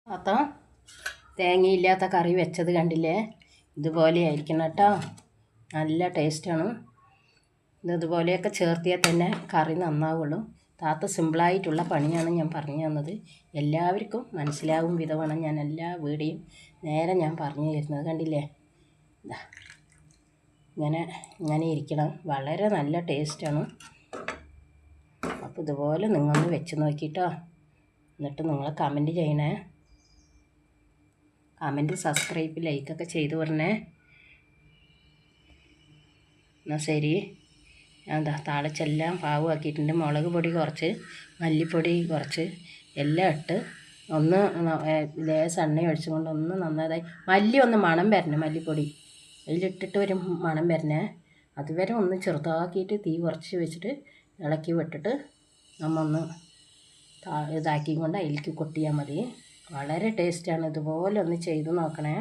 അപ്പം തേങ്ങയില്ലാത്ത കറി വെച്ചത് കണ്ടില്ലേ? ഇതുപോലെ ആയിരിക്കണം കേട്ടോ. നല്ല ടേസ്റ്റാണ്. ഇതുപോലെയൊക്കെ ചേർത്തിയാൽ തന്നെ കറി നന്നാവുള്ളൂ. താത്ത സിമ്പിളായിട്ടുള്ള പണിയാണ് ഞാൻ പറഞ്ഞു തന്നത്. എല്ലാവർക്കും മനസ്സിലാവും വിധമാണ് ഞാൻ എല്ലാ വീഡിയോയും നേരെ ഞാൻ പറഞ്ഞു തരുന്നത്. കണ്ടില്ലേ? ഇങ്ങനെ ഇരിക്കണം. വളരെ നല്ല ടേസ്റ്റാണ്. അപ്പോൾ ഇതുപോലെ നിങ്ങളൊന്ന് വെച്ച് നോക്കിയിട്ടോ. എന്നിട്ട് നിങ്ങൾ കമൻറ്റ് ചെയ്യണേ. കമൻറ്റ്, സബ്സ്ക്രൈബ്, ലൈക്കൊക്കെ ചെയ്ത് പറഞ്ഞേ. എന്നാൽ ശരി. ഞാൻ താളിച്ചെല്ലാം പാകമാക്കിയിട്ടുണ്ട്. മുളക് പൊടി കുറച്ച്, മല്ലിപ്പൊടി കുറച്ച് എല്ലാം ഇട്ട് ഒന്ന് ലേശം എണ്ണ ഒഴിച്ചുകൊണ്ട് ഒന്ന് നന്നായി മല്ലി ഒന്ന് മണം വരണേ. മല്ലിപ്പൊടി അതിലിട്ടിട്ട് ഒരു മണം വരണേ. അതുവരെ ഒന്ന് ചെറുതാക്കിയിട്ട് തീ കുറച്ച് വെച്ചിട്ട് ഇളക്കി വിട്ടിട്ട് നമ്മൾ ഒന്ന് ഇതാക്കിക്കൊണ്ട് അതിലേക്ക് കൊട്ടിയാൽ മതി. വളരെ ടേസ്റ്റാണ്. ഇതുപോലെ ഒന്ന് ചെയ്ത് നോക്കണേ.